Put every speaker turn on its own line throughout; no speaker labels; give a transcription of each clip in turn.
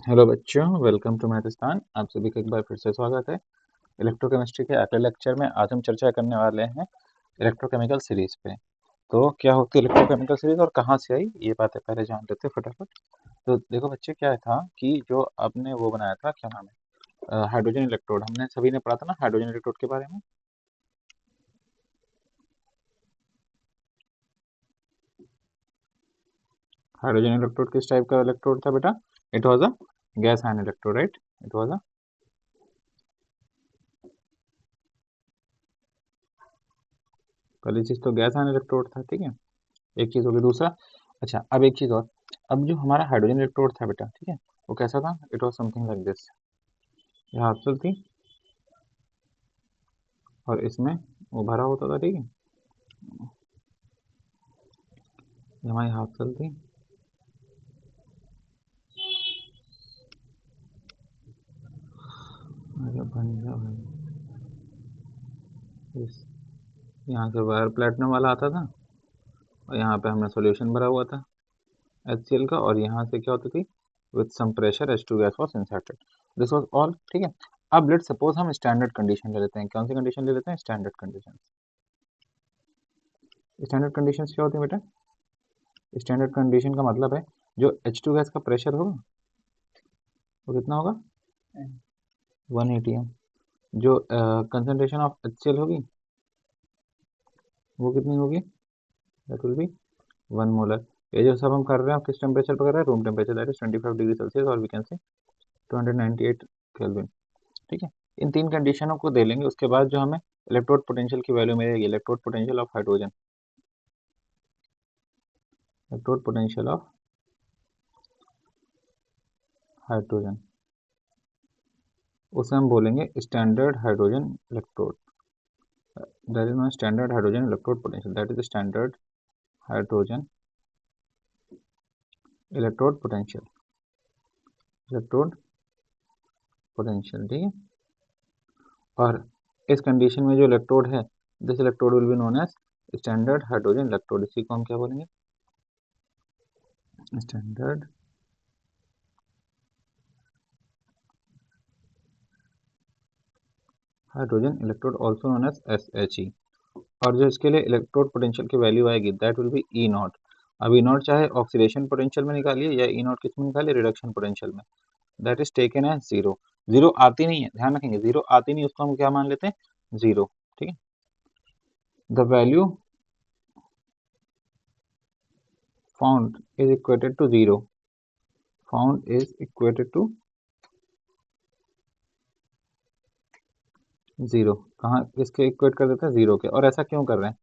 Hello बच्चों, welcome to मैथस्तान। आप सभी का एक बार फिर से स्वागत है। इलेक्ट्रोकेमिस्ट्री के अगले लेक्चर में आज हम चर्चा करने वाले हैं इलेक्ट्रोकेमिकल सीरीज पे। तो क्या होती है इलेक्ट्रोकेमिकल सीरीज और कहाँ से आई, ये बातें पहले जान लेते हैं फटाफट। तो देखो बच्चे, क्या था कि जो आपने वो बनाया था, क्या नाम है, हाइड्रोजन इलेक्ट्रोड, हमने सभी ने पढ़ा था ना हाइड्रोजन इलेक्ट्रोड के बारे में। हाइड्रोजन इलेक्ट्रोड किस टाइप का इलेक्ट्रोड था बेटा? It was a gas ion electrode, right? It was a पहली चीज तो गैस आयन इलेक्ट्रोड था, ठीक है। एक चीज होगी। दूसरा, अच्छा अब एक चीज और। अब जो हमारा हाइड्रोजन इलेक्ट्रोड था बेटा, ठीक है, वो कैसा था? It was something like this. ये हाफ थी और इसमें वो भरा होता था, ठीक है। ये हमारी हाफ थी। अरे बन गया भाई। इस यहाँ से वायर प्लेटिनम वाला आता था और यहाँ पे हमने सॉल्यूशन भरा हुआ था HCl का, और यहाँ से क्या होती थी, with some pressure H2 gas was inserted. This was all, ठीक है। अब लेट सपोज हम स्टैंडर्ड कंडीशन ले लेते हैं। कौन सी कंडीशन ले लेते हैं? Standard condition. स्टैंडर्ड कंडीशन क्या होती है बेटा? स्टैंडर्ड कंडीशन का मतलब है जो H2 गैस का प्रेशर होगा वो कितना होगा? 1 atm। जो कंसंट्रेशन ऑफ HCl होगी वो कितनी होगी? That will B 1 molar. ये जो सब हम कर रहे हैं किस टेम्परेचर पर कर रहे हैं? Room temperature, that is 25 degree Celsius, और वी कैन से 298 केल्विन, ठीक है। इन तीन कंडीशनों को दे लेंगे, उसके बाद जो हमें इलेक्ट्रोड पोटेंशियल की वैल्यू मिलेगी, electrode potential of hydrogen, electrode potential of hydrogen, उसे हम बोलेंगे standard hydrogen electrode. That is not standard hydrogen electrode potential, that is standard hydrogen electrode potential, electrode potential, ठीक है। और इस कंडीशन में जो इलेक्ट्रोड है, this electrode will be known as standard hydrogen electrode. इसी को हम क्या बोलेंगे? Standard hydrogen electrode also known as SHE। और जो इसके लिए इलेक्ट्रोड पोटेंशियल की वैल्यू आएगी, that will be E naught. अब ई नॉट चाहे ऑक्सीडेशन पोटेंशियल में निकालिए या ई नॉट किस में निकालिए, रिडक्शन पोटेंशियल में, that is taken as zero. Zero आती नहीं है, ध्यान रखेंगे, जीरो आती नहीं, उसको हम क्या मान लेते हैं? जीरो, ठीक है। The value found is equated to zero, found is equated to zero. कहाँ इसके इक्वेट कर देते हैं? जीरो के। और ऐसा क्यों कर रहे हैं?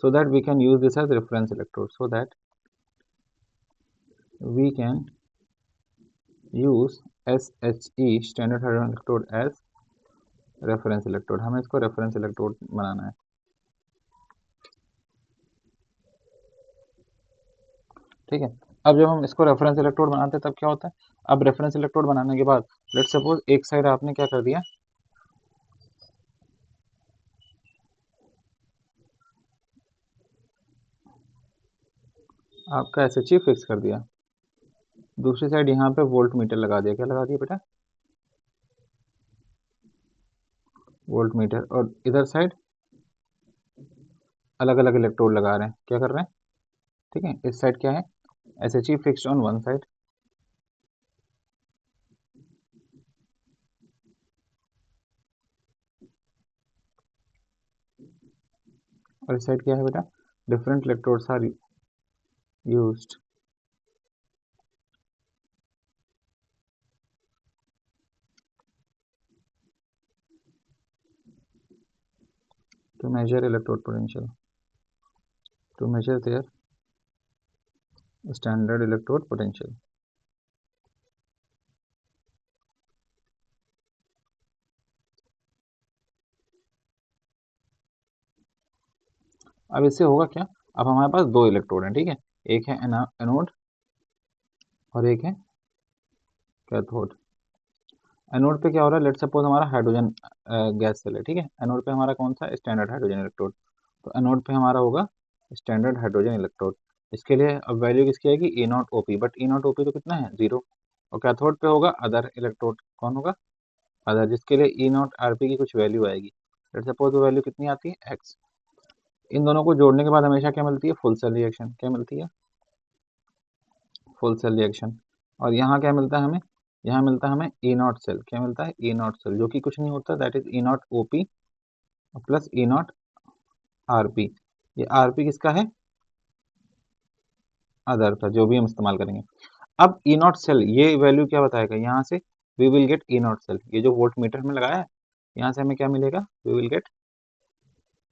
So that we can use this as reference electrode, so that we can use SHE standard hydrogen electrode as reference electrode. हमें इसको रेफरेंस इलेक्ट्रोड बनाना है, ठीक है। अब जब हम इसको रेफरेंस इलेक्ट्रोड बनाते हैं तब क्या होता है? अब रेफरेंस इलेक्ट्रोड बनाने के बाद लेट सपोज एक साइड आपने क्या कर दिया, आपका SHE फिक्स कर दिया, दूसरी साइड यहाँ पे वोल्ट मीटर लगा दिया। क्या लगा दिया बेटा? Volt meter. और इधर साइड अलग अलग इलेक्ट्रोड लगा रहे हैं। क्या कर रहे हैं? ठीक है, इस साइड क्या है? SHE fixed on one side, और इस साइड क्या है बेटा? Different electrodes are used to measure electrode potential, to measure their standard electrode potential। अब इससे होगा क्या? अब हमारे पास दो इलेक्ट्रोड हैं, ठीक है। एक है एनोड और एक है कैथोड। एनोड पे क्या हो रहा है? लेट सपोज हमारा हाइड्रोजन गैस सेल है, ठीक है। एनोड पे हमारा कौन सा? Standard hydrogen electrode. तो एनोड पे हमारा होगा स्टैंडर्ड हाइड्रोजन इलेक्ट्रोड। इसके लिए अब वैल्यू किसकी आएगी? E naught OP. But E naught OP तो कितना है? जीरो। और कैथोड पे होगा अदर इलेक्ट्रोड। कौन होगा? अदर, जिसके लिए ई नॉट आर पी की कुछ वैल्यू आएगी। लेट्स सपोज वो वैल्यू कितनी आती है? एक्स। इन दोनों को जोड़ने के बाद हमेशा क्या मिलती है? Full cell reaction. क्या मिलती है? Full cell reaction. और यहाँ क्या मिलता है हमें? यहाँ मिलता है हमें ई नॉट सेल। क्या मिलता है? ई नॉट सेल, जो कि कुछ नहीं होता, that is E naught O P plus E naught R P. ये आर पी किसका है? अदर का, जो भी हम इस्तेमाल करेंगे। अब ई नॉट सेल ये वैल्यू क्या बताएगा? यहाँ से we will get E naught cell. ये जो वोल्ट मीटर में लगाया है, यहाँ से हमें क्या मिलेगा? We will get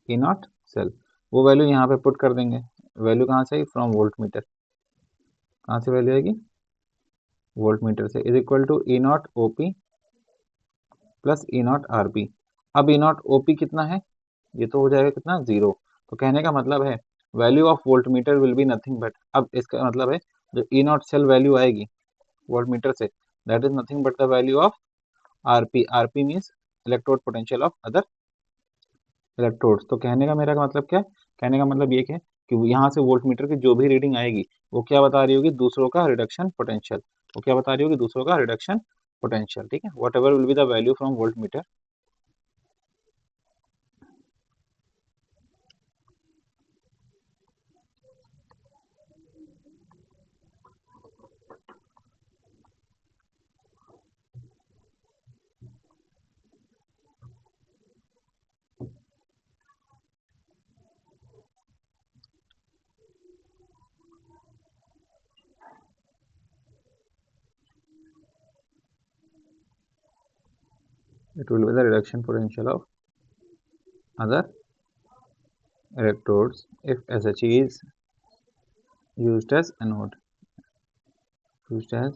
E naught cell. वो वैल्यू यहाँ पे पुट कर देंगे। वैल्यू कहाँ से आई? From volt meter. कहाँ से वैल्यू आएगी? वोल्ट मीटर से। Is equal to E naught O P plus E naught R P. अब ई नॉट ओ पी कितना है? ये तो हो जाएगा कितना? 0। तो कहने का मतलब है value of volt meter will be nothing but, अब इसका मतलब है जो ई नॉट सेल वैल्यू आएगी वोल्ट मीटर से, that is nothing but the value of RP. RP means electrode potential of other electrodes. तो कहने का मेरा का मतलब क्या है? कहने का मतलब ये है कि यहाँ से वोल्ट मीटर की जो भी रीडिंग आएगी वो क्या बता रही होगी? दूसरों का रिडक्शन पोटेंशियल। वो क्या बता रही होगी? दूसरों का रिडक्शन पोटेंशियल। ठीक है, what ever will be the value from volt meter. It will be the reduction potential of other electrodes if SHE is used as anode। used as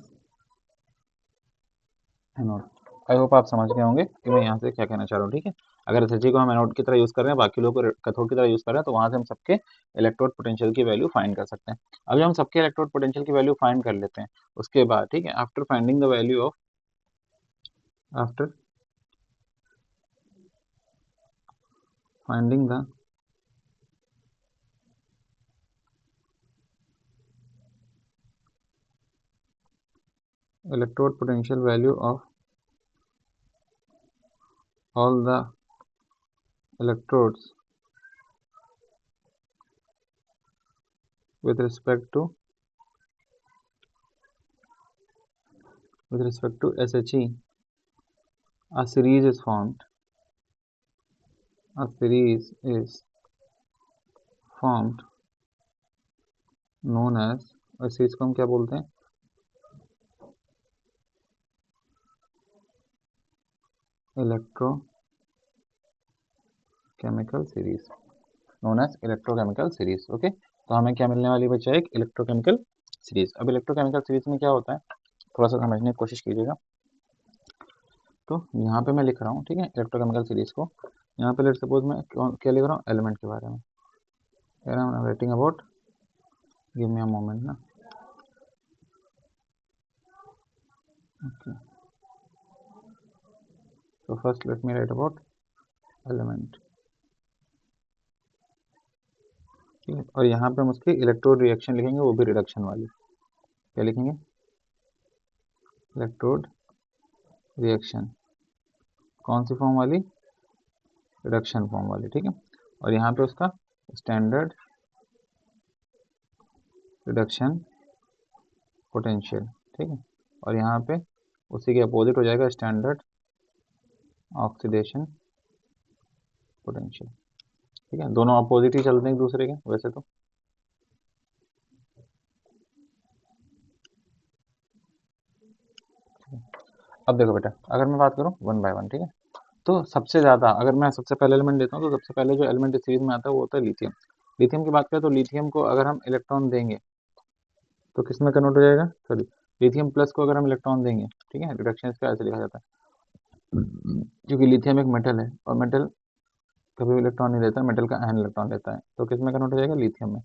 anode. I hope आप समझ गए होंगे कि मैं यहाँ से क्या कहना चाह रहा हूँ। ठीक है, अगर एसएचजी को हम एनोड की तरह यूज कर रहे हैं, बाकी लोग को कैथोड की तरह यूज कर रहे हैं, तो वहां से हम सबके इलेक्ट्रोड पोटेंशियल की वैल्यू फाइंड कर सकते हैं। अभी हम सबके इलेक्ट्रोड पोटेंशियल की वैल्यू फाइंड कर लेते हैं। उसके बाद ठीक है, after finding the value of after finding the electrode potential value of all the electrodes with respect to SHE, a series is formed। a series is formed known as, इस series को हम क्या बोलते हैं? Electrochemical series, known as electrochemical series. Okay, तो हमें क्या मिलने वाली बच्चा? एक इलेक्ट्रोकेमिकल सीरीज। अब इलेक्ट्रोकेमिकल सीरीज में क्या होता है, थोड़ा सा समझने की कोशिश कीजिएगा। तो यहाँ पे मैं लिख रहा हूँ, ठीक है, इलेक्ट्रोकेमिकल सीरीज को। यहाँ पे लेट सपोज मैं क्या लिख रहा हूँ? एलिमेंट के बारे में कह रहा हूँ, writing about, give me a moment ना। Okay, so first let me write about element। ठीक है, और यहाँ पे हम उसकी इलेक्ट्रोड रिएक्शन लिखेंगे, वो भी रिडक्शन वाली। क्या लिखेंगे? Electrode reaction. कौन सी फॉर्म वाली? रिडक्शन फॉर्म वाली। ठीक है, और यहाँ पे उसका स्टैंडर्ड रिडक्शन पोटेंशियल। ठीक है, और यहाँ पे उसी के अपोजिट हो जाएगा स्टैंडर्ड ऑक्सीडेशन पोटेंशियल। ठीक है, दोनों अपोजिट ही चलते हैं एक दूसरे के वैसे तो। अब देखो बेटा, अगर मैं बात करूँ वन बाय वन, ठीक है, तो सबसे ज़्यादा अगर मैं सबसे पहले एलिमेंट लेता हूँ, तो सबसे पहले जो एलिमेंट इस सीरीज में आता है वो होता है लिथियम। लिथियम की बात करें तो लिथियम को अगर हम इलेक्ट्रॉन देंगे तो किस में कन्वर्ट हो जाएगा? सॉरी, लिथियम प्लस को अगर हम इलेक्ट्रॉन देंगे, ठीक है, रिडक्शन इसका ऐसे लिखा जाता है, क्योंकि लिथियम एक मेटल है और मेटल कभी भी इलेक्ट्रॉन नहीं देता, मेटल का आयन इलेक्ट्रॉन लेता है, तो किस में कन्वर्ट हो जाएगा? लिथियम में।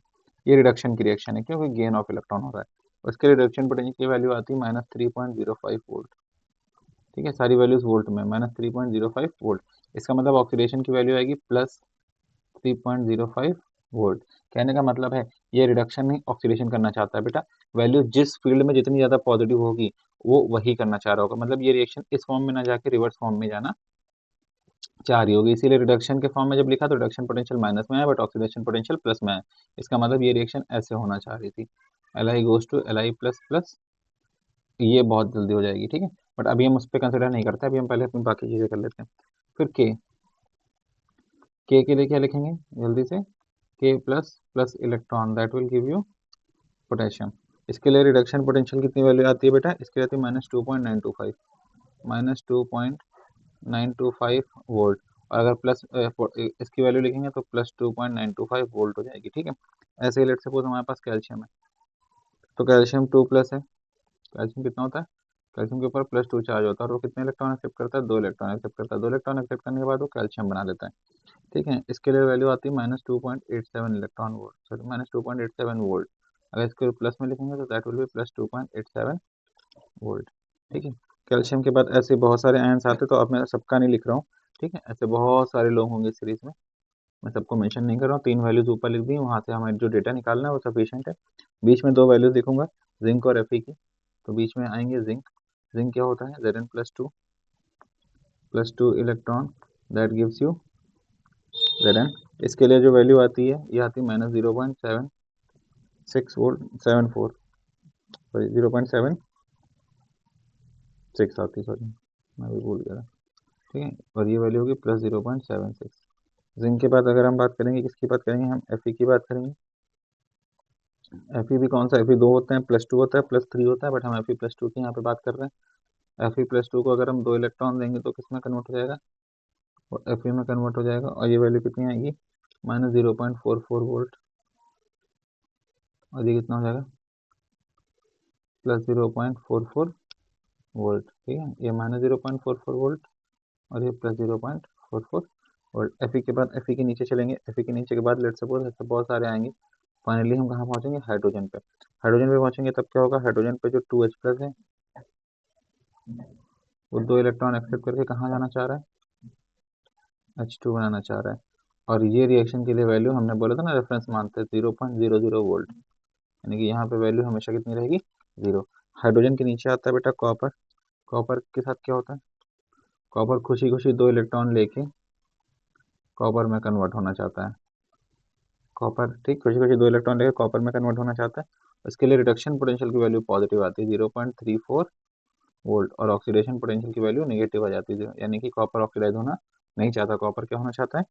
ये रिडक्शन की रिएक्शन है, क्योंकि गेन ऑफ इलेक्ट्रॉन हो रहा है। उसके रिडक्शन पोटेंशियल की वैल्यू आती है -3.05 वोल्ट। ठीक है, सारी वैल्यूज वोल्ट में, -3.05 वोल्ट। इसका मतलब ऑक्सीडेशन की वैल्यू आएगी +3.05 वोल्ट। कहने का मतलब है ये रिडक्शन नहीं ऑक्सीडेशन करना चाहता है बेटा। वैल्यू जिस फील्ड में जितनी ज़्यादा पॉजिटिव होगी वो वही करना चाह रहा होगा, मतलब ये रिएक्शन इस फॉर्म में ना जाके रिवर्स फॉर्म में जाना चाह रही होगी, इसीलिए रिडक्शन के फॉर्म में जब लिखा तो रिडक्शन पोटेंशियल माइनस में है बट ऑक्सीडेशन पोटेंशियल प्लस में है। इसका मतलब ये रिएक्शन ऐसे होना चाह रही थी, L I goes to L I plus plus, ये बहुत जल्दी हो जाएगी, ठीक है। बट अभी हम उस पर कंसिडर नहीं करते, अभी हम पहले अपनी बाकी चीज़ें कर लेते हैं। फिर के लिए क्या लिखेंगे जल्दी से, के plus plus electron that will give you potassium. इसके लिए रिडक्शन पोटेंशियल कितनी वैल्यू आती है बेटा, इसके लिए आती है -2.925, -2.925 वोल्ट। और अगर प्लस इसकी वैल्यू लिखेंगे तो +2.925 वोल्ट हो जाएगी, ठीक है। ऐसे ही लेट सपोज हमारे पास कैल्शियम है, तो कैल्शियम 2 प्लस है, कैल्शियम कितना होता है, कैल्शियम के ऊपर +2 चार्ज होता है और वो कितने इलेक्ट्रॉन एक्सेप्ट करता है, 2 इलेक्ट्रॉन एक्सेप्ट करता है, 2 इलेक्ट्रॉन एक्सेप्ट करने के बाद वो कैल्शियम बना लेता है, ठीक है। इसके लिए वैल्यू आती है -2.87 इलेक्ट्रॉन वोल्ट, सॉरी -2.87 वोल्ट। अगर इसको प्लस में लिखेंगे तो दैट विल बी +2.87 वोल्ट, ठीक है। कैल्शियम के बाद ऐसे बहुत सारे आयंस आते, तो अब मैं सबका नहीं लिख रहा हूँ, ठीक है। ऐसे बहुत सारे लोग होंगे इस सीरीज में, मैं सबको मेंशन नहीं कर रहा हूँ। 3 वैल्यूज ऊपर लिख दी, वहाँ से हमें जो डेटा निकालना है वो सफिशिएंट है। बीच में 2 वैल्यूज लिखूंगा, जिंक और एफई की, तो बीच में आएंगे जिंक। जिंक क्या होता है, Zn+2 electron that gives you Zn। इसके लिए जो वैल्यू आती है ये आती है -0.76 वोल्ट, 74, सॉरी 0.76 आती है, सॉरी मैं भी भूल गया था, ठीक है। और ये वैल्यू होगी +0.76। जिंक के बाद अगर हम बात करेंगे, किसकी बात करेंगे, हम एफ की बात करेंगे। एफ भी कौन सा, एफ 2 होता है, +2 होता है, +3 होता है, बट हम एफ +2 की यहाँ पे बात कर रहे हैं। एफ +2 को अगर हम 2 इलेक्ट्रॉन देंगे तो किस में कन्वर्ट हो जाएगा, और एफ में कन्वर्ट हो जाएगा, और ये वैल्यू कितनी आएगी, -0.44 वोल्ट, और ये कितना हो जाएगा, +0.44 वोल्ट, ठीक है। ये -0.44 वोल्ट और ये +0.44 वोल्ट। एफ के बाद एफ के नीचे चलेंगे, एफ के नीचे के बाद लेट सपोज ऐसे बहुत सारे आएंगे। फाइनली हम कहाँ पहुंचेंगे, हाइड्रोजन पे। हाइड्रोजन पे पहुंचेंगे तब क्या होगा, हाइड्रोजन पे जो 2H+ है वो 2 इलेक्ट्रॉन एक्सेप्ट करके कहाँ जाना चाह रहा है, H2 बनाना चाह रहा है। और ये रिएक्शन के लिए वैल्यू हमने बोला था ना, रेफरेंस मानते हैं 0.00 वोल्ट, यानी कि यहाँ पे वैल्यू हमेशा कितनी रहेगी, 0। हाइड्रोजन के नीचे आता है बेटा कॉपर। कॉपर के साथ क्या होता है, कॉपर खुशी खुशी 2 इलेक्ट्रॉन लेके कॉपर में कन्वर्ट होना चाहता है। कॉपर, ठीक, खुशी खुशी 2 इलेक्ट्रॉन लेके कॉपर में कन्वर्ट होना चाहता है। इसके लिए रिडक्शन पोटेंशियल की वैल्यू पॉजिटिव आती है 0.34 वोल्ट, और ऑक्सीडेशन पोटेंशियल की वैल्यू नेगेटिव आ जाती है, यानी कि कॉपर ऑक्सीडाइज होना नहीं चाहता। कॉपर क्या होना चाहता है,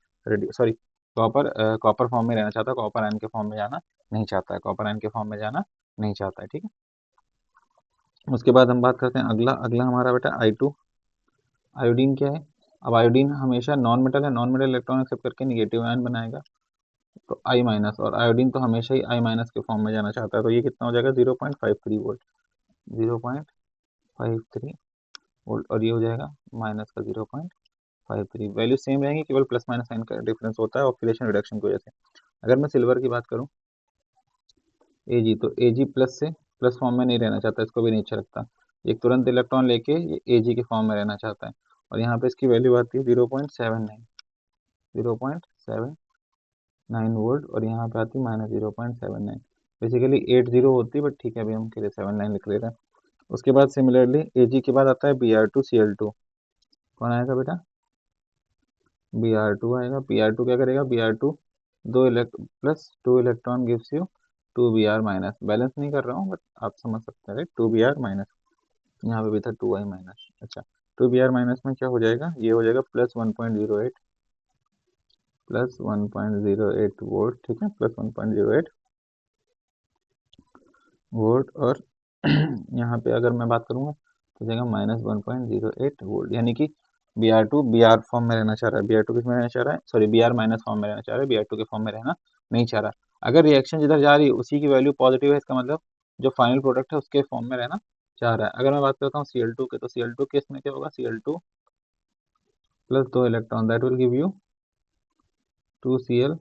सॉरी, कॉपर कॉपर फॉर्म में रहना चाहता है, कॉपर आयन के फॉर्म में जाना नहीं चाहता है, कॉपर आयन के फॉर्म में जाना नहीं चाहता है, ठीक है। उसके बाद हम बात करते हैं अगला, अगला हमारा बेटा I2। आयोडीन क्या है, अब आयोडीन हमेशा नॉन मेटल है, नॉन मेटल इलेक्ट्रॉन एक्सेप्ट करके निगेटिव आयन बनाएगा, तो I-, और आयोडीन तो हमेशा ही I- के फॉर्म में जाना चाहता है, तो ये कितना हो जाएगा, 0.53 वोल्ट, 0.53 वोल्ट, और ये हो जाएगा माइनस का 0.53। वैल्यू सेम रहेंगी, केवल प्लस माइनस साइन का डिफरेंस होता है ऑक्सीडेशन रिडक्शन की वजह से। अगर मैं सिल्वर की बात करूँ, Ag, तो Ag प्लस से प्लस फॉर्म में नहीं रहना चाहता, इसको भी नहीं अच्छा लगता, एक तुरंत इलेक्ट्रॉन लेके ये Ag के फॉर्म में रहना चाहता है, और यहाँ पे इसकी वैल्यू आती है 0.79, 0.79 वोल्ट, और यहाँ पे आती है -0.79। बेसिकली 80 होती है, बट ठीक है अभी हम के लिए 79 लिख ले रहे हैं। उसके बाद सिमिलरली Ag के बाद आता है Br2Cl2। कौन आएगा बेटा, Br2 आएगा। Br2 क्या करेगा, Br2 दो elect plus 2 electron gives you 2Br-। Balance नहीं कर रहा हूँ बट आप समझ सकते हैं, 2Br-। यहाँ पे भी था 2I-। अच्छा, 2Br- में क्या हो जाएगा, ये हो जाएगा +1.08, +1.08 वोल्ट, ठीक है, +1.08 वोल्ट। और यहाँ पे अगर मैं बात करूँगा तो जाएगा -1.08 वोल्ट, यानी कि Br2 Br फॉर्म में रहना चाह रहा है, Br2 किस में रहना चाह रहा है, सॉरी Br- फॉर्म में रहना चाह रहा है, Br2 के फॉर्म में रहना नहीं चाह रहा। अगर रिएक्शन जिधर जा रही है उसी की वैल्यू पॉजिटिव है, इसका मतलब जो फाइनल प्रोडक्ट है उसके फॉर्म में रहना चाह रहा है। अगर मैं बात करता हूँ Cl2 के, तो Cl2 केस में क्या होगा, Cl2 plus 2 electron that will give you 2Cl-,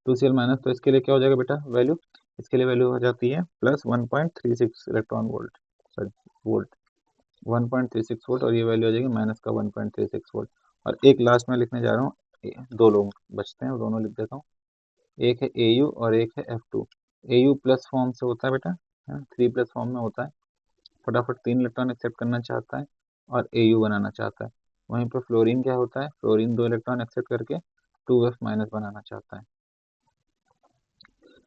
2Cl-, तो इसके लिए क्या हो जाएगा बेटा वैल्यू, इसके लिए वैल्यू हो जाती है +1.36 electron volt, sorry volt, 1.36 volt, और ये वैल्यू हो जाएगी माइनस का 1.36 वोल्ट। और एक लास्ट में लिखने जा रहा हूँ, दो लोग बचते हैं, दोनों लिख देता हूँ। एक है Au और एक है F2। Au प्लस फॉर्म से होता है बेटा, 3 प्लस फॉर्म में होता है, फटाफट 3 इलेक्ट्रॉन एक्सेप्ट करना चाहता है और Au बनाना चाहता है। वहीं पर फ्लोरीन क्या होता है, फ्लोरीन 2 इलेक्ट्रॉन एक्सेप्ट करके 2F माइनस बनाना चाहता है।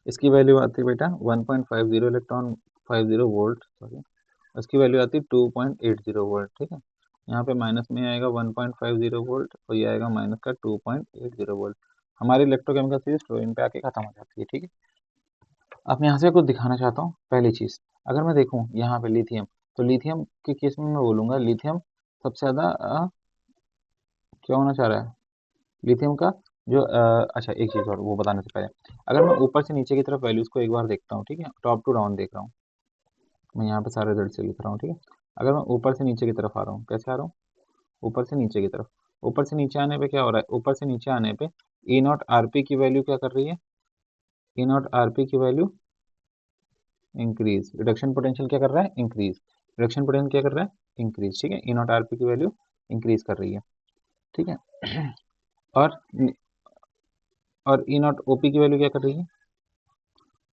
इसकी वैल्यू आती है बेटा 1.50 इलेक्ट्रॉन 50 वोल्ट, सॉरी, इसकी वैल्यू आती है 2.80 वोल्ट। ठीक है, यहाँ पे माइनस में आएगा 1.50 वोल्ट और ये आएगा माइनस का 2.80 वोल्ट। हमारी इलेक्ट्रोकेमिकल सीरीज फ्लोरीन पे आके खत्म हो जाती है। ठीक है, अब मैं यहाँ से कुछ दिखाना चाहता हूँ। पहली चीज़, अगर मैं देखूँ यहाँ पे लिथियम, तो लिथियम के केस में मैं बोलूँगा लिथियम सबसे ज़्यादा क्या होना चाह रहा है, लिथियम का जो अच्छा एक चीज़ और वो बताने से पहले, अगर मैं ऊपर से नीचे की तरफ वैल्यूज़ को एक बार देखता हूँ, ठीक है, टॉप टू डाउन देख रहा हूँ, मैं यहाँ पे सारे रिजल्ट से लिख रहा हूँ। ठीक है, अगर मैं ऊपर से नीचे की तरफ आ रहा हूँ, कैसे आ रहा हूँ, ऊपर से नीचे की तरफ, ऊपर से नीचे आने पे क्या हो रहा है, ऊपर से नीचे आने पे ई नॉट आर पी की वैल्यू क्या कर रही है, ई नॉट आर पी की वैल्यू इंक्रीज, रिडक्शन पोटेंशियल क्या कर रहा है, इंक्रीज, रिडक्शन पोटेंशियल क्या कर रहा है, इंक्रीज। ठीक है, ई नॉट आर पी की वैल्यू इंक्रीज कर रही है। ठीक है, और ई नॉट ओ पी की वैल्यू क्या कर रही है,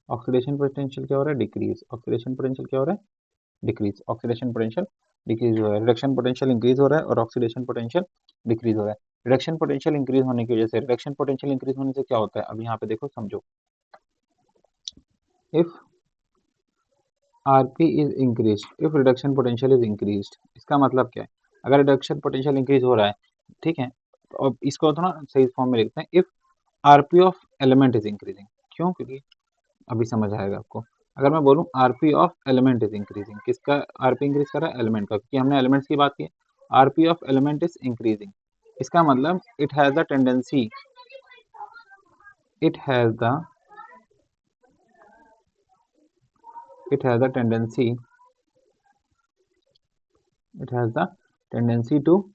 ऑक्सीडेशन पोटेंशियल क्या हो रहा है, डिक्रीज, ऑक्सीडेशन पोटेंशियल क्या हो रहा है, डिक्रीज, ऑक्सीडेशन पोटेंशियल डिक्रीज हो रहा है, रिडक्शन पोटेंशियल इंक्रीज हो रहा है और ऑक्सीडेशन पोटेंशियल डिक्रीज हो रहा है। रिडक्शन पोटेंशियल इंक्रीज होने की वजह से, रिडक्शन पोटेंशियल इंक्रीज होने से क्या होता है, अब यहाँ पे देखो समझो, if RP is increase, if reduction potential is increase, इसका मतलब क्या है, अगर रिडक्शन पोटेंशियल इंक्रीज हो रहा है, ठीक है, तो अब इसको थोड़ा सही फॉर्म में लिखते हैं, if RP of element is increasing, क्यों, क्योंकि अभी समझ आएगा आपको। अगर मैं बोलूं RP of element is increasing, किसका आरपी इंक्रीज कर रहा है, एलिमेंट का, क्योंकि हमने एलिमेंट्स की बात की, RP of element is increasing, इसका मतलब it has the tendency, it has the it has the tendency it has the tendency to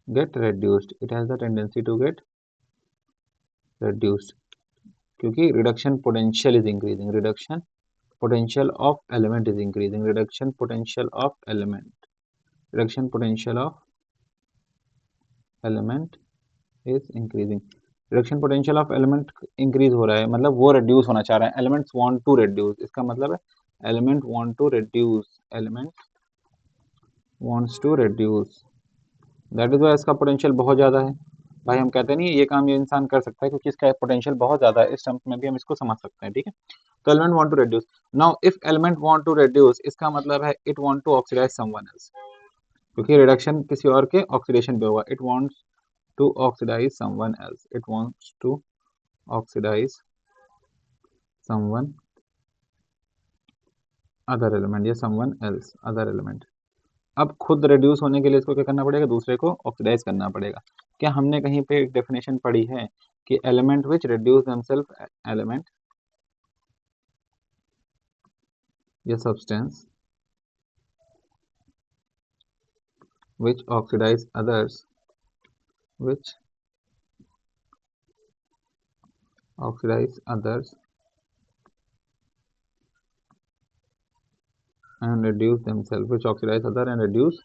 get reduced, it has the tendency to get reduced, क्योंकि reduction potential is increasing, reduction potential of element is increasing, reduction potential of element, reduction potential of element is increasing, reduction potential of element increase हो रहा है, मतलब वो reduce होना चाह रहा है, एलिमेंट्स वांट टू रिड्यूस, इसका मतलब है element want to reduce, element wants to reduce, that is why इसका पोटेंशियल बहुत ज़्यादा है। भाई हम कहते नहीं ये काम ये इंसान कर सकता है क्योंकि इसका पोटेंशियल बहुत ज़्यादा है, इस टर्म्स में भी हम इसको समझ सकते हैं। ठीक है, तो element want to reduce, now if element want to reduce, इसका मतलब है it want to oxidise someone else, क्योंकि रिडक्शन किसी और के ऑक्सीडेशन पे होगा, it wants to oxidise someone else, it wants to oxidise someone other element या समवन एल्स अदर एलिमेंट। अब खुद रिड्यूस होने के लिए इसको क्या करना पड़ेगा, दूसरे को ऑक्सीडाइज करना पड़ेगा। क्या हमने कहीं पे एक डेफिनेशन पढ़ी है कि element which reduce themself, element या substance which oxidise others, which oxidise others and reduce themselves, which oxidize other and reduce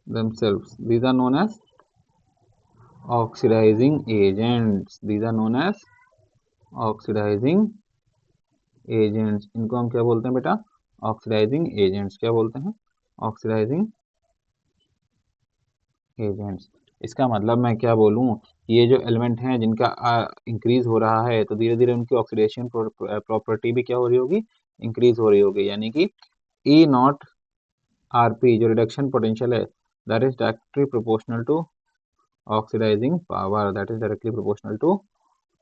themselves, these are known as oxidizing agents, these are known as oxidizing agents, इनको हम क्या बोलते हैं बेटा, oxidising agents, क्या बोलते हैं, ऑक्सीडाइजिंग एजेंट्स। इसका मतलब मैं क्या बोलूँ, ये जो एलिमेंट हैं जिनका इंक्रीज हो रहा है तो धीरे धीरे उनकी ऑक्सीडेशन प्रॉपर्टी भी क्या हो रही होगी, इंक्रीज हो रही होगी, यानी कि ई नॉट आर पी जो रिडक्शन पोटेंशियल है, that is directly proportional to oxidising power, that is directly proportional to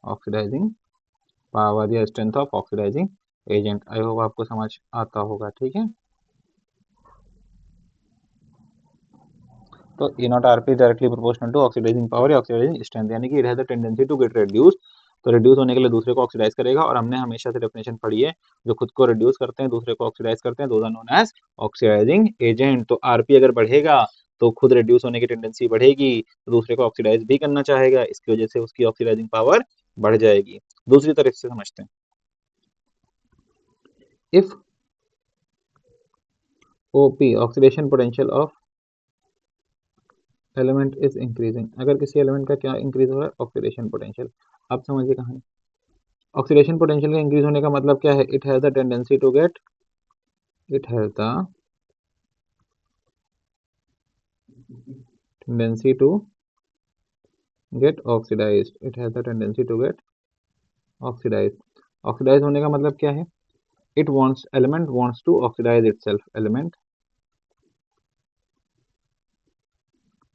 oxidising power या strength of oxidising agent. I hope आपको समझ आता होगा। ठीक है, तो E naught R P directly proportional to oxidising power या ऑक्सीडाइजिंग स्ट्रेंथ, यानी कि it has the tendency to get reduce, तो रिड्यूस होने के लिए दूसरे को ऑक्सीडाइज करेगा, और हमने हमेशा से डेफिनेशन पढ़ी है, जो खुद को रिड्यूस करते हैं दूसरे को ऑक्सीडाइज करते हैं, those are known as oxidising agent. तो आरपी अगर बढ़ेगा तो खुद रिड्यूस होने की टेंडेंसी बढ़ेगी, तो दूसरे को ऑक्सीडाइज भी करना चाहेगा, इसकी वजह से उसकी ऑक्सीडाइजिंग पावर बढ़ जाएगी। दूसरी तरफ से समझते हैं, if OP oxidation potential of element is increasing, अगर किसी एलिमेंट का क्या इंक्रीज हो रहा है, ऑक्सीडेशन पोटेंशियल। आप समझिए कहानी, ऑक्सीडेशन पोटेंशियल का इंक्रीज होने का मतलब क्या है, it has the tendency to get it has the tendency to get oxidized. It has the tendency to get oxidized. Oxidized होने का मतलब क्या है? Element wants to oxidize itself. Element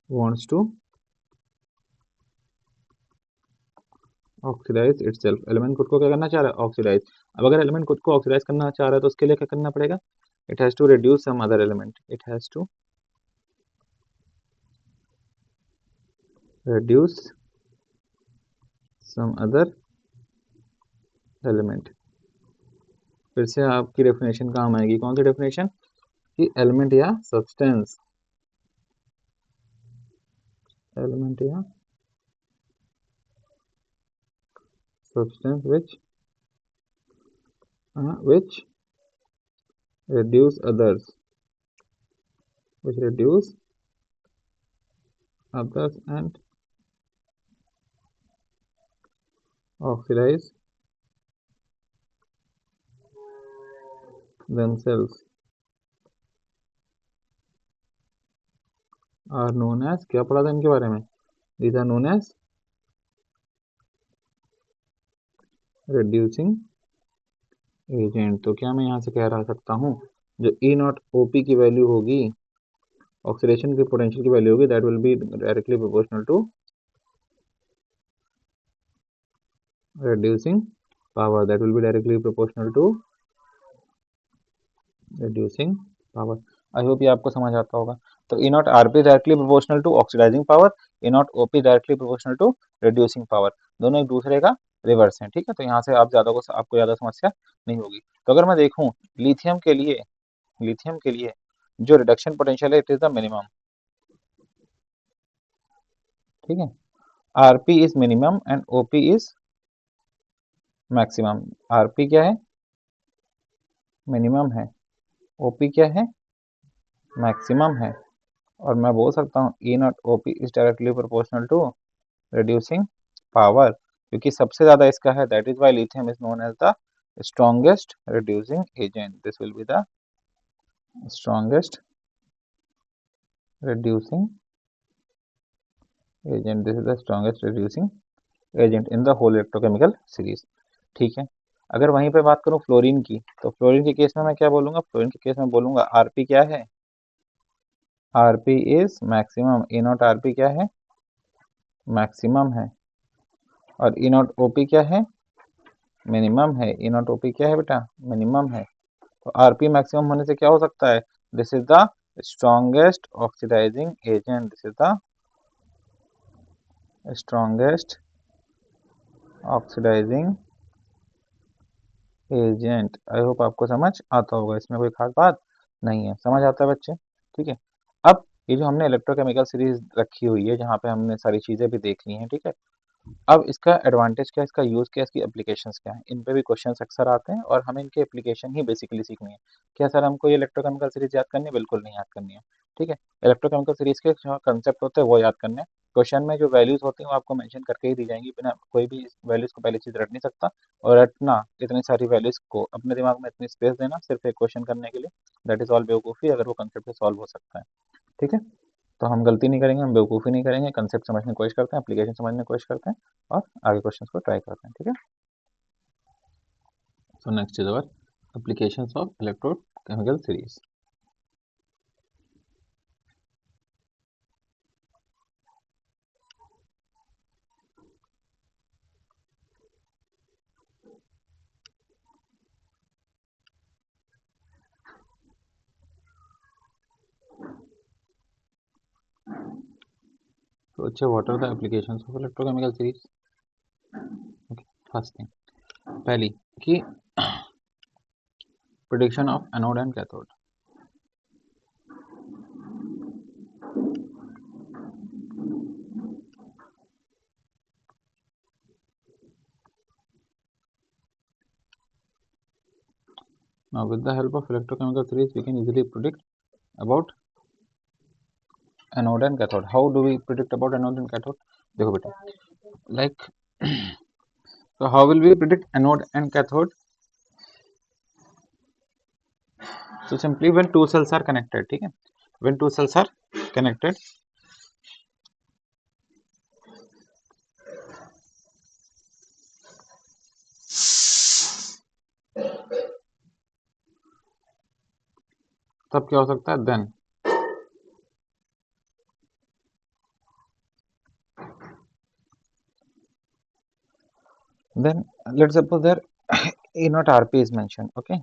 wants to oxidize itself. Element खुद को क्या करना चाह रहा है? Oxidize. अब अगर element खुद को oxidize करना चाह रहा है तो उसके लिए क्या करना पड़ेगा? It has to reduce some other element. It has to reduce some other element. फिर से आपकी डेफिनेशन काम आएगी. कौन सी डेफिनेशन? कि एलिमेंट या सब्सटेंस, एलिमेंट या substance which reduce others, and oxidize themselves are known as, क्या पढ़ा था इनके बारे में? These are known as reducing agent. तो क्या मैं यहाँ से कह रहा सकता हूँ जो E नॉट OP की वैल्यू होगी, ऑक्सीडेशन की पोटेंशियल की वैल्यू होगी, that will be directly proportional to reducing power. That will be directly proportional to reducing power. I hope ये आपको समझ आता होगा. तो E naught RP directly proportional to oxidising power, E naught OP directly proportional to reducing power. दोनों एक दूसरे का रिवर्स है. ठीक है, तो यहाँ से आपको ज्यादा समस्या नहीं होगी. तो अगर मैं देखूं लिथियम के लिए जो रिडक्शन पोटेंशियल है इट इज द मिनिमम. ठीक है, RP is minimum and OP is maximum. RP क्या है? मिनिमम है. OP क्या है? मैक्सिमम है. और मैं बोल सकता हूँ E naught OP is directly proportional to reducing power, क्योंकि सबसे ज्यादा इसका है. That is why lithium is known as the strongest reducing agent. This will be the strongest reducing agent. This is the strongest reducing agent in the whole electrochemical series. ठीक है, अगर वहीं पे बात करूं फ्लोरीन की, तो फ्लोरीन के केस में मैं क्या बोलूंगा? फ्लोरीन के केस में बोलूंगा RP क्या है? RP is maximum. E naught RP क्या है? मैक्सिमम है. और E नॉट OP क्या है? मिनिमम है. E नॉट OP क्या है बेटा? मिनिमम है. तो RP मैक्सिमम होने से क्या हो सकता है? This is the strongest oxidising agent. This is the strongest oxidising agent. I hope आपको समझ आता होगा, इसमें कोई खास बात नहीं है. समझ आता है बच्चे? ठीक है, अब ये जो हमने इलेक्ट्रोकेमिकल सीरीज रखी हुई है जहाँ पे हमने सारी चीजें भी देख ली हैं. ठीक है, अब इसका एडवांटेज क्या है, इसका यूज क्या है, इसकी एप्लीकेशंस क्या है, इन पे भी क्वेश्चंस अक्सर आते हैं और हमें इनके एप्लीकेशन ही बेसिकली सीखनी है. क्या सर हमको ये इलेक्ट्रोकेमिकल सीरीज याद करनी है? बिल्कुल नहीं याद करनी है. ठीक है, इलेक्ट्रोकेमिकल सीरीज के जो कंसेप्ट होते हैं वो याद करने हैं. क्वेश्चन में जो वैल्यूज होती हैं वो आपको मेंशन करके ही दी जाएंगी. बिना कोई भी वैल्यूज को पहली चीज रट नहीं सकता, और रटना इतनी सारी वैल्यूज को अपने दिमाग में इतनी स्पेस देना सिर्फ एक क्वेश्चन करने के लिए, दैट इज ऑल बेवकूफ़ी अगर वो कंसेप्ट सॉल्व हो सकता है. ठीक है, तो हम गलती नहीं करेंगे, हम बेवकूफ़ी नहीं करेंगे, कंसेप्ट समझने की कोशिश करते हैं, एप्लीकेशन समझने की कोशिश करते हैं और आगे क्वेश्चंस को ट्राई करते हैं. ठीक है, so next is our applications of electrochemical series. तो अच्छा, what are the applications of electrochemical series? Okay, first thing, पहली कि prediction of anode and cathode. Now with the help of electrochemical series we can easily predict about anode and cathode. How do we predict about anode and cathode? देखो बेटा, like so how will we predict anode and cathode? So simply when two cells are connected, ठीक है, when two cells are connected, तब क्या हो सकता है, then let's suppose there A naught RP is mentioned. Okay,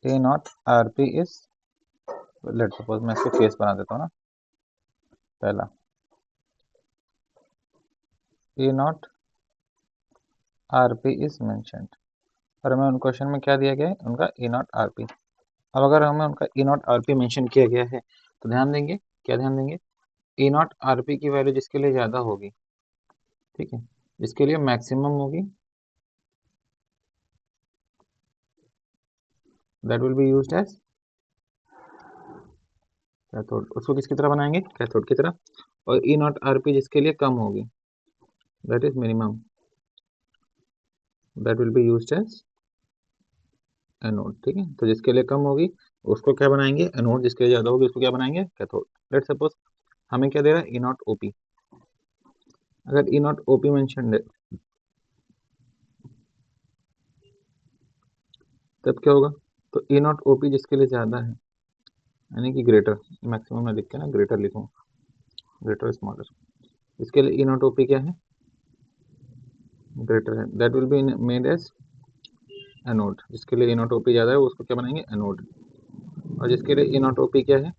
A naught RP is, let's suppose मैं इसको case बना देता हूँ ना, पहला A naught RP is mentioned, और हमें उन क्वेश्चन में क्या दिया गया है, उनका A naught RP। अब अगर हमें उनका A naught RP मेंशन किया गया है तो ध्यान देंगे, क्या ध्यान देंगे, A naught RP की वैल्यू जिसके लिए ज़्यादा होगी, ठीक है, जिसके लिए मैक्सिमम होगी, that will be used as cathode. उसको किसकी तरह बनाएंगे, कैथोड की तरह। और E naught RP जिसके लिए कम होगी, that is minimum, that will be used as anode. ठीक है, तो जिसके लिए कम होगी उसको क्या बनाएंगे, एनोड, जिसके लिए ज़्यादा होगी उसको क्या बनाएंगे, कैथोड। लेट सपोज हमें क्या दे रहा है, E naught OP। अगर E naught OP मेंशन है तब क्या होगा, तो E naught OP जिसके लिए ज़्यादा है, यानी कि ग्रेटर, मैक्सिमम में लिख के ना ग्रेटर लिखूँ, ग्रेटर स्मॉलर, इसके लिए E naught OP क्या है, ग्रेटर है, that will be made as anode. जिसके लिए E naught OP ज़्यादा है उसको क्या बनाएंगे, एनोड। और जिसके लिए E naught OP क्या है,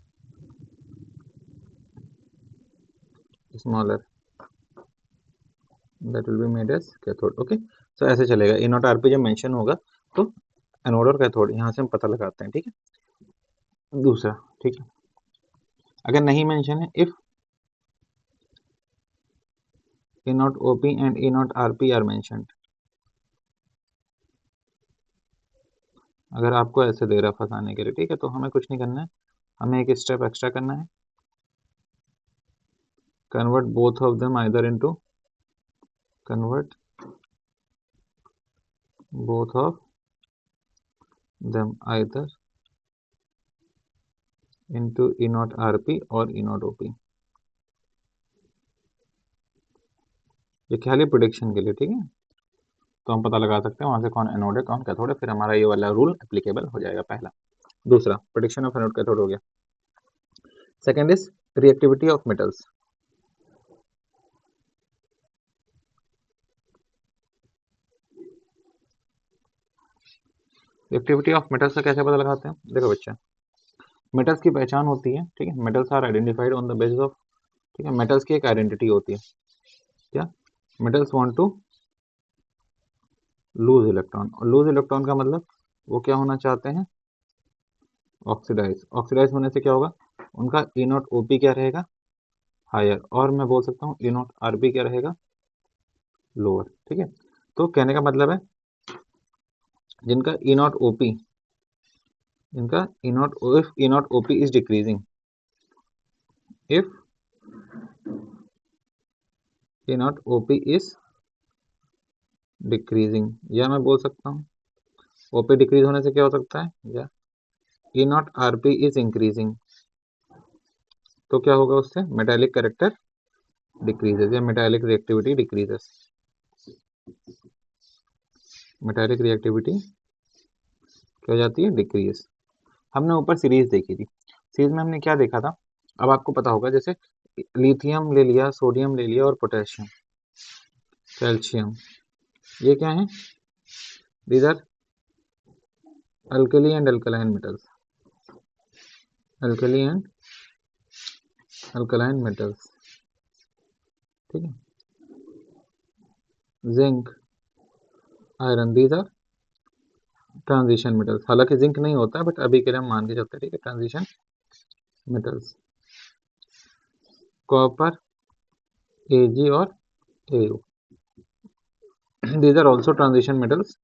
smaller, that will be made as cathode. Okay, so ऐसे चलेगा। E naught RP जब मेंशन होगा तो एनोड और कैथोड यहाँ से हम पता लगाते हैं। ठीक है, दूसरा, ठीक है, अगर नहीं मेंशन है, if E naught OP and E naught RP are mentioned, अगर आपको ऐसे दे रहा फंसाने के लिए, ठीक है, तो हमें कुछ नहीं करना है, हमें एक स्टेप एक्स्ट्रा करना है, convert both of them either into, convert both of them either into E naught RP और E naught OP। ये खाली प्रोडिक्शन के लिए, ठीक है, तो हम पता लगा सकते हैं वहां से कौन एनोड है कौन कैथोड है, फिर हमारा ये वाला रूल एप्लीकेबल हो जाएगा, पहला। दूसरा, प्रोडिक्शन ऑफ एनोड कैथोड हो गया। Second is reactivity of metals. Reactivity of metals का कैसे पता लगाते हैं, देखो बच्चा, मेटल्स की पहचान होती है, ठीक है, metals are identified on the basis of, ठीक है, मेटल्स की एक आइडेंटिटी होती है, क्या, metals want to lose electron, और लूज इलेक्ट्रॉन का मतलब वो क्या होना चाहते हैं, ऑक्सीडाइज। ऑक्सीडाइज होने से क्या होगा, उनका E naught OP क्या रहेगा, हायर, और मैं बोल सकता हूँ E naught RP क्या रहेगा, लोअर। ठीक है, तो कहने का मतलब है जिनका E naught OP, जिनका E naught, if E naught OP is decreasing, if E naught OP is decreasing, या मैं बोल सकता हूँ OP डिक्रीज होने से क्या हो सकता है, या E naught RP is increasing, तो क्या होगा उससे, मेटालिक कैरेक्टर डिक्रीजेस या metallic reactivity decreases, metallic reactivity क्या हो जाती है, डिक्रीज। हमने ऊपर सीरीज देखी थी, सीरीज में हमने क्या देखा था, अब आपको पता होगा, जैसे लिथियम ले लिया, सोडियम ले लिया और पोटेशियम, कैल्शियम, ये क्या है, these are alkali and alkaline metals, alkali and alkaline metals, ठीक है, zinc, iron, these are transition metals. हालांकि जिंक नहीं होता है बट अभी के लिए हम मान के चलते हैं, ठीक है, ट्रांजिशन मेटल्स। कॉपर, Ag और Au, these are also transition metals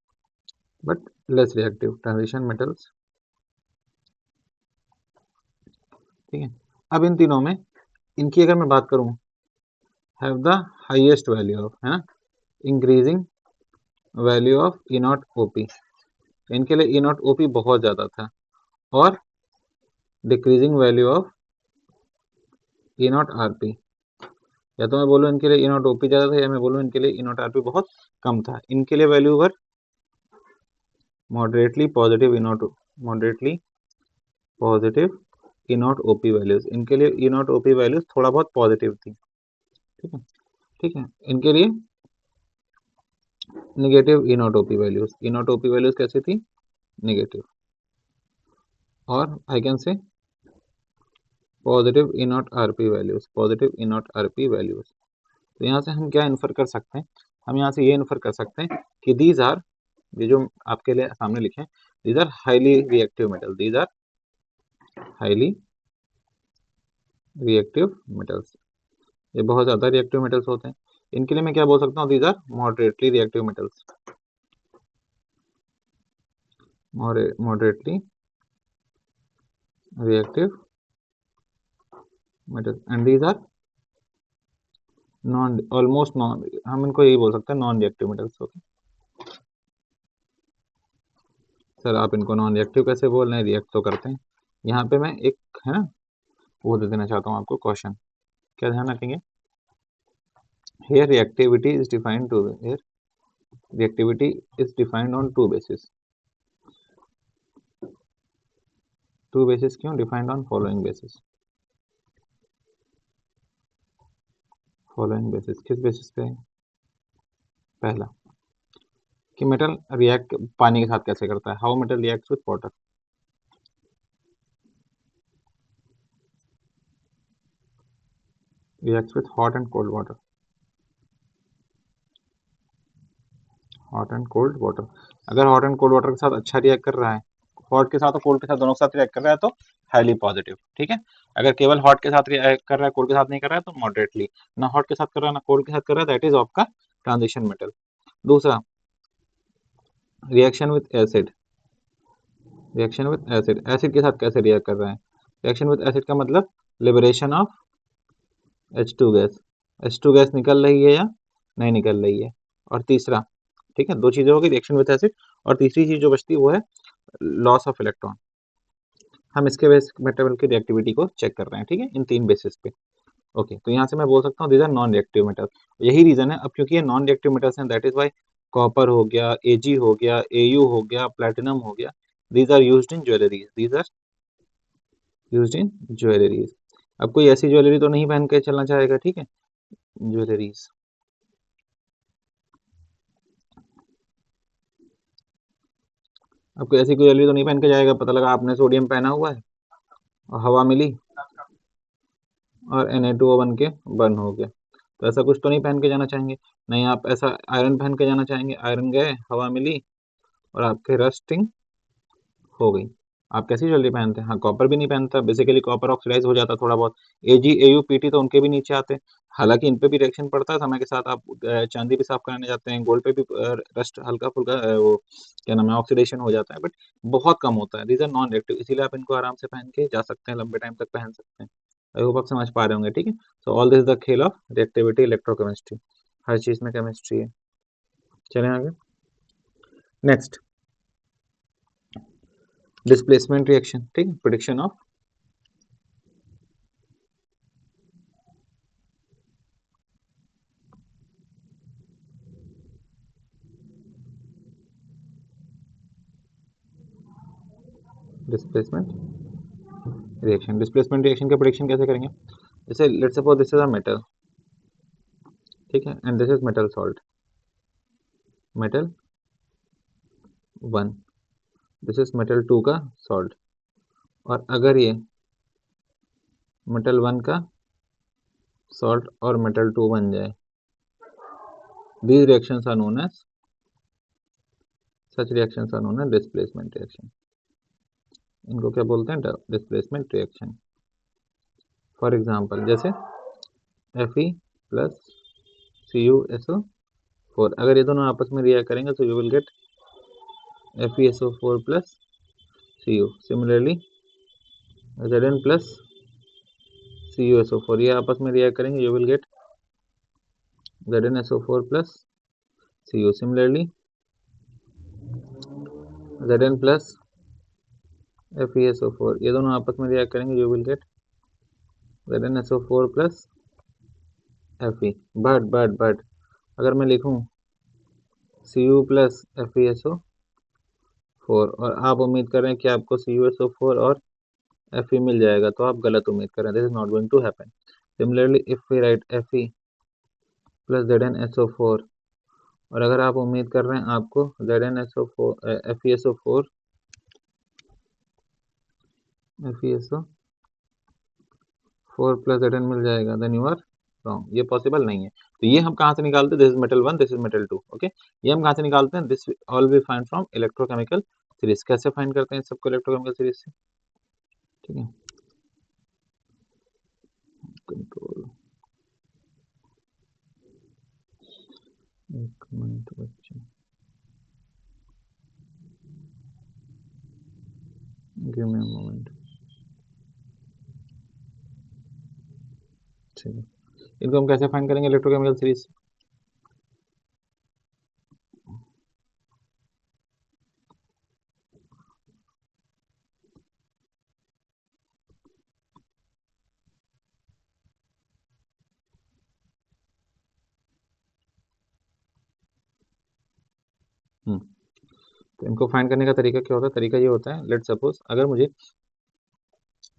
but less reactive transition metals। ठीक है, अब इन तीनों में इनकी अगर मैं बात करूं, have the highest value of, है ना, increasing value of E naught OP, इनके लिए E naught OP बहुत ज्यादा था, और decreasing value of E naught R P. या तो मैं बोलूँ इनके लिए ई नॉट ओपी ज़्यादा था, या मैं बोलूँ इनके लिए ई नॉट आर पी बहुत कम था। इनके लिए value were moderately positive E not, moderately positive E naught OP values. इनके लिए ई नॉट ओपी वैल्यूज थोड़ा बहुत पॉजिटिव थी। ठीक है, ठीक है। इनके लिए निगेटिव ई नॉट ओपी वैल्यूज, ई नॉट ओपी वैल्यूज कैसी थी? निगेटिव। और I can say positive E naught R P values, positive E naught R P values. तो यहाँ से हम क्या इन्फर कर सकते हैं? हम यहाँ से ये इन्फर कर सकते हैं कि दीज आर, ये जो आपके लिए सामने लिखे हैं, these are highly reactive metal, these are highly reactive metals. ये बहुत ज्यादा रिएक्टिव मेटल्स होते हैं। इनके लिए मैं क्या बोल सकता हूँ? These are moderately reactive metals, moderately reactive metals. And these are non, almost non, हम इनको यही बोल सकते हैं non reactive metals. Okay sir, आप इनको नॉन रिएक्टिव कैसे बोल रहे हैं? रिएक्ट तो करते हैं। यहाँ पे मैं एक, है ना, वो दे देना चाहता हूँ आपको क्वेश्चन। क्या ध्यान रखेंगे? here reactivity is defined to here reactivity is defined on two basis। Two basis क्यों defined? On following basis. Following basis किस बेसिस पे है? पहला कि मेटल रिएक्ट पानी के साथ कैसे करता है, how metal reacts with water. Reacts with hot and cold water, hot and cold water. अगर हॉट एंड कोल्ड वाटर के साथ अच्छा रिएक्ट कर रहा है, हॉट के साथ और कोल्ड के साथ, दोनों के साथ रिएक्ट कर रहा है, तो हाईली पॉजिटिव। ठीक है। अगर केवल हॉट के साथ रिएक्ट कर रहा है, कोल्ड के साथ नहीं कर रहा है, तो मॉडरेटली। ना हॉट के साथ कर रहा है ना कोल्ड के साथ कर रहा है, दैट इज आपका ट्रांजिशन मेटल। दूसरा, reaction with acid, reaction with acid, acid के साथ कैसे रिएक्ट कर रहा है? रिएक्शन विथ एसिड का मतलब liberation of H2 gas, H2 gas निकल रही है या नहीं निकल रही है। और तीसरा, ठीक है, दो चीजें होगी, रिएक्शन विथ एसिड, और तीसरी चीज जो बचती है वो है लॉस ऑफ इलेक्ट्रॉन। हम इसके बेस मेटल की रिएक्टिविटी को चेक कर रहे हैं, ठीक है, इन तीन बेसिस पे। ओके, तो यहाँ से मैं बोल सकता हूँ these are non reactive metal. यही रीजन है, अब क्योंकि ये नॉन रिएक्टिव मेटल्स हैं, दैट इज वाई कॉपर हो गया, एजी हो गया, एयू हो गया, प्लेटिनम हो गया, these are used in jewelleries, these are used in jewelleries. अब कोई ऐसी ज्वेलरी तो नहीं पहन के चलना चाहेगा, ठीक है, ज्वेलरीज। अब कोई ऐसी कोई ज्वेलरी तो नहीं पहन के जाएगा, पता लगा आपने सोडियम पहना हुआ है और हवा मिली और Na2O बन के बर्न हो गया। तो ऐसा कुछ तो नहीं पहन के जाना चाहेंगे। नहीं, आप ऐसा आयरन पहन के जाना चाहेंगे, आयरन गए, हवा मिली और आपके रस्टिंग हो गई। आप कैसी ज्वेलरी पहनते हैं? हाँ, कॉपर भी नहीं पहनता, बेसिकली कॉपर ऑक्सीडाइज हो जाता थोड़ा बहुत। एजी, एयू, पीटी तो उनके भी नीचे आते हैं। हालांकि इन पे भी रिएक्शन पड़ता है समय के साथ। आप चांदी भी साफ कराने जाते हैं, गोल्ड पे भी रस्ट हल्का फुल्का वो क्या नाम है, ऑक्सीडेशन हो जाता है, बट बहुत कम होता है। दीज आर नॉन रिएक्टिव, इसीलिए आप इनको आराम से पहन के जा सकते हैं, लंबे टाइम तक पहन सकते हैं। आई होप आप समझ पा रहे होंगे, ठीक है। सो ऑल दिस द खेल ऑफ रिएक्टिविटी, इलेक्ट्रोकेमिस्ट्री, हर चीज में केमिस्ट्री है। चलें आगे। नेक्स्ट, डिस्प्लेसमेंट रिएक्शन, ठीक है, prediction of displacement reaction. Displacement reaction का प्रिडिक्शन कैसे करेंगे? जैसे let's suppose this is a metal, ठीक है, and this is metal salt, metal 1, this is metal 2 का सॉल्ट। और अगर ये मेटल 1 का सॉल्ट और मेटल 2 बन जाए, these reactions are known as, such reactions are known as displacement reaction। इनको क्या बोलते हैं? Displacement reaction. फॉर एग्जांपल जैसे Fe प्लस CuSO4, अगर ये दोनों आपस में रिएक्ट करेंगे तो you will get FeSO4 plus Cu। Similarly Zn plus CuSO4, ये आपस में रिएक्ट करेंगे, you will get ZnSO4 plus Cu। Similarly Zn plus FeSO4, ये दोनों आपस में रिएक्ट करेंगे, you will get ZnSO4 plus Fe। But अगर मैं लिखूं Cu प्लस FeSO4 और आप उम्मीद कर रहे हैं कि आपको CuSO4 और Fe मिल जाएगा, तो आप गलत उम्मीद कर रहे हैं। This is not going to happen. Similarly if we write Fe plus ZnSO4 और अगर आप उम्मीद कर रहे हैं आपको ZnSO4 FeSO4 प्लस Zn मिल जाएगा, देन यू आर रॉन्ग, ये पॉसिबल नहीं है। तो ये हम कहाँ से निकालते हैं? This is metal 1, this is metal 2। Okay, ये हम कहाँ से निकालते हैं? This all we find from electrochemical series. कैसे फाइंड करते हैं सबको? इलेक्ट्रोकेमिकल सीरीज से। ठीक है, कंट्रोल, एक मिनट बच्चे, गिव मी अ मोमेंट। ठीक है, इनको हम कैसे फाइंड करेंगे इलेक्ट्रोकेमिकल सीरीज? तो इनको फाइंड करने का तरीका क्या होता है? तरीका ये होता है, लेट सपोज अगर मुझे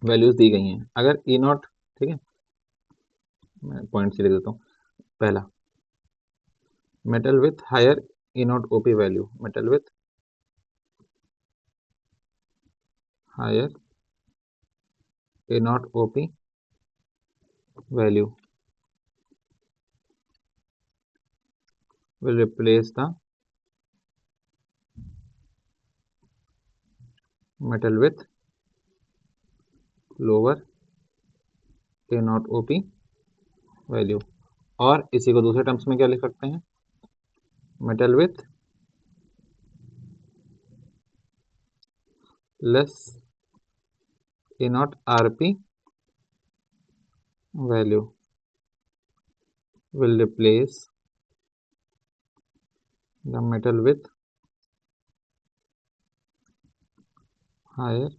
वैल्यूज दी गई हैं, अगर ई नॉट, ठीक है, मैं पॉइंट से लिख देता हूँ। पहला, metal with higher E naught O P value, metal with higher A naught O P value will replace the metal with lower a not op value. और इसी को दूसरे टर्म्स में क्या लिख सकते हैं? Metal with less A not RP value will replace the metal with higher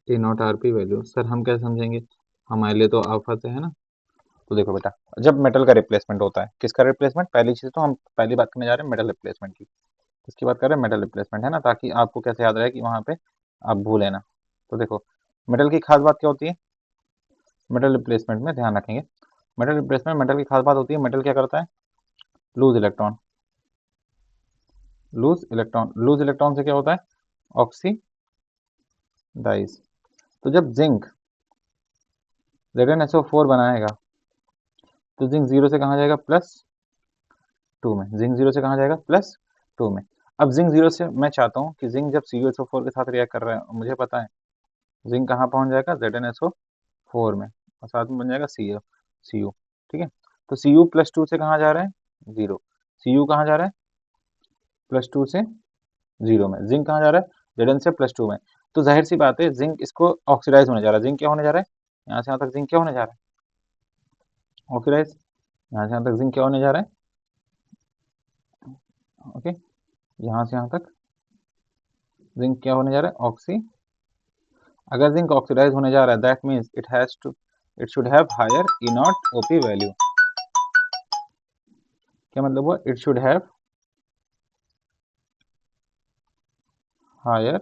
A not RP value. Sir हम कैसे समझेंगे? हमारे लिए तो आफत है ना। तो देखो बेटा, जब मेटल का रिप्लेसमेंट होता है, किसका रिप्लेसमेंट? पहली चीज तो हम पहली बात करने जा रहे हैं मेटल रिप्लेसमेंट की। किसकी बात कर रहे हैं? मेटल रिप्लेसमेंट, है ना, ताकि आपको कैसे याद रहे कि वहां पे आप भूले ना। तो देखो, मेटल की खास बात क्या होती है? मेटल रिप्लेसमेंट में ध्यान रखेंगे, मेटल रिप्लेसमेंट, मेटल की खास बात होती है, मेटल क्या करता है? लूज इलेक्ट्रॉन, लूज इलेक्ट्रॉन से क्या होता है? ऑक्सीडाइज। तो जब जिंक ZnSO4 बनाएगा, तो जिंक जीरो से कहाँ जाएगा? +2 में। जिंक जीरो से कहाँ जाएगा? +2 में। अब जिंक जीरो से मैं चाहता हूँ कि जिंक जब CuSO4 के साथ रिएक्ट कर रहा है, मुझे पता है जिंक कहाँ पहुंच जाएगा? ZnSO4 में, और साथ में बन जाएगा Cu। ठीक है, तो Cu+2 से कहाँ जा रहा है? जीरो। Cu कहाँ जा रहा है? +2 से जीरो में। जिंक कहाँ जा रहा है? Zn से +2 में। तो जाहिर सी बात है, जिंक इसको ऑक्सीडाइज होने जा रहा है। जिंक क्या होने जा रहा है? यहाँ से यहाँ तक जिंक क्या होने जा रहा है? ऑक्सीडाइज। यहाँ से यहाँ तक जिंक क्या होने जा रहा है? ओके, यहाँ से यहाँ तक जिंक क्या होने जा रहा है? ऑक्सी। अगर जिंक ऑक्सीडाइज होने जा रहा है, that means it should have higher E naught O P value. क्या मतलब हुआ? It should have higher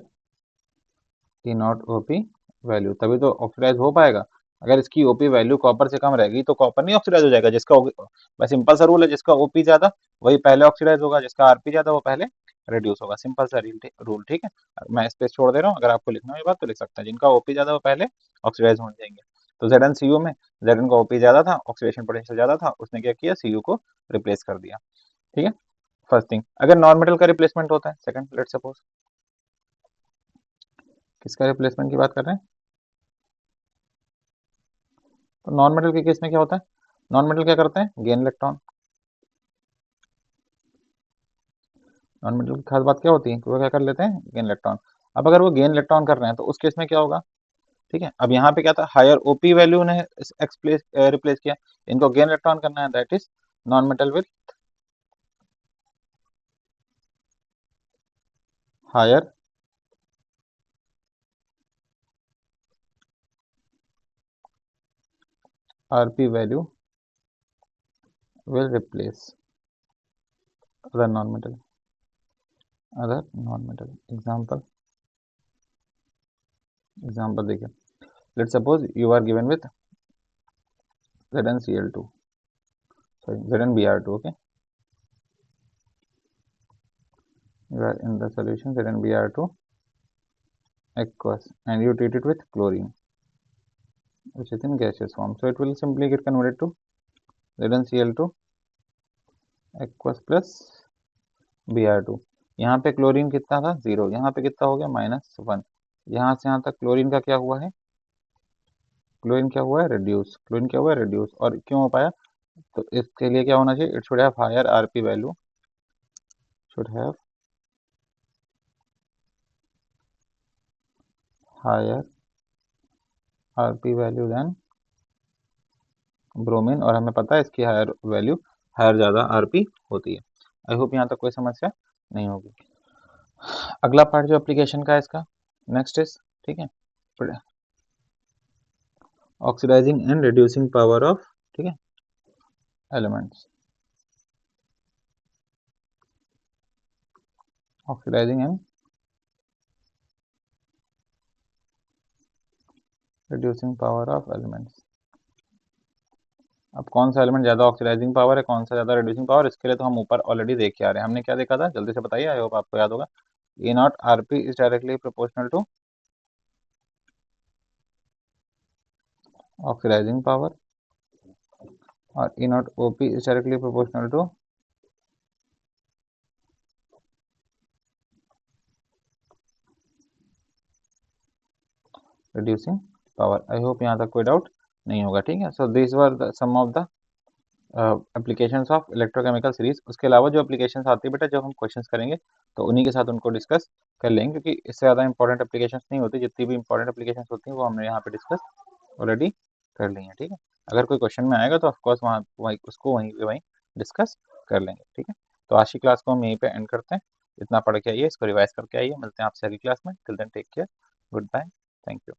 E naught O P value, तभी तो ऑक्सीडाइज हो पाएगा। अगर इसकी ओपी वैल्यू कॉपर से कम रहेगी तो कॉपर नहीं ऑक्सीडाइज हो जाएगा। जिसका बस सिंपल सा रूल है, जिसका ओपी ज्यादा वही पहले ऑक्सीडाइज होगा, जिसका आरपी ज्यादा वो पहले रिड्यूस होगा। सिंपल सा रूल, ठीक है। मैं स्पेस छोड़ दे रहा हूँ, अगर आपको लिखना है ये बात तो लिख सकते हैं। जिनका ओपी ज्यादा वो पहले ऑक्सीडाइज होने जाएंगे। तो ZnCu में Zn का ओपी ज्यादा था, ऑक्सीडेशन पोटेंशियल ज्यादा था, उसने क्या किया? Cu को रिप्लेस कर दिया। ठीक है, फर्स्ट थिंग। अगर नॉन मेटल का रिप्लेसमेंट होता है, सेकंड, लेट सपोज किसका रिप्लेसमेंट की बात कर रहे हैं? तो नॉन मेटल के केस में क्या होता है? नॉन मेटल क्या करते हैं? Gain electron. नॉन मेटल की खास बात क्या होती है? वो क्या कर लेते हैं? Gain electron. अब अगर वो गेन इलेक्ट्रॉन कर रहे हैं तो उस केस में क्या होगा? ठीक है, अब यहाँ पे क्या था? हायर ओपी वैल्यू ने रिप्लेस किया, इनको गेन इलेक्ट्रॉन करना है, that is non metal with higher Rp value will replace other non-metal. Example देखिए, let's suppose you are given with ZnCl2, sorry, ZnBr2, okay? You are in the solution ZnBr2 aqueous and you treat it with chlorine, which is in gaseous form. So it will simply get converted to ZnCl2 aqueous plus Br2. यहाँ पे chlorine कितना था 0, यहाँ पे कितना हो गया -1। यहाँ से यहाँ तक क्लोरीन का क्या हुआ है, क्लोरीन क्या हुआ है रिड्यूस, क्लोरीन क्या हुआ है रिड्यूस। और क्यों हो पाया, तो इसके लिए क्या होना चाहिए, it should have higher R P value, should have higher R P value then bromine. और हमें पता है इसकी हायर वैल्यू हायर ज़्यादा आरपी होती है। आई होप यहाँ तक कोई समस्या नहीं होगी। अगला पार्ट जो एप्लीकेशन का है इसका, नेक्स्ट इज, ठीक है, oxidising and reducing power of, ठीक है, elements, oxidising and reducing power of elements. अब कौन सा एलिमेंट ज़्यादा ऑक्सीडाइजिंग पावर है, कौन सा ज़्यादा रिड्यूसिंग पावर, इसके लिए तो हम ऊपर ऑलरेडी देख के आ रहे हैं। हमने क्या देखा था, जल्दी से बताइए, आई होप आपको याद होगा। E naught R P is directly proportional to oxidising power और E naught O P is directly proportional to reducing power. I hope यहाँ तक कोई डाउट नहीं होगा, ठीक है। So this were the some of the applications of electrochemical series. उसके अलावा जो एप्लीकेशंस आती है बेटा, जब हम क्वेश्चंस करेंगे तो उन्हीं के साथ उनको डिस्कस कर लेंगे, क्योंकि इससे ज़्यादा इंपॉर्टेंट एप्लीकेशंस नहीं होती। जितनी भी इंपॉर्टेंट एप्लीकेशंस होती हैं वो हमने यहाँ पे डिस्कस ऑलरेडी कर ली हैं, ठीक है। अगर कोई क्वेश्चन में आएगा तो ऑफकोर्स वहाँ उसको वहीं डिस्कस कर लेंगे, ठीक है। तो आज की क्लास को हम यहीं पे एंड करते हैं। इतना पढ़ के आइए, इसको रिवाइज करके आइए। मिलते हैं आपसे अगली क्लास में। Till then take care, goodbye, thank you.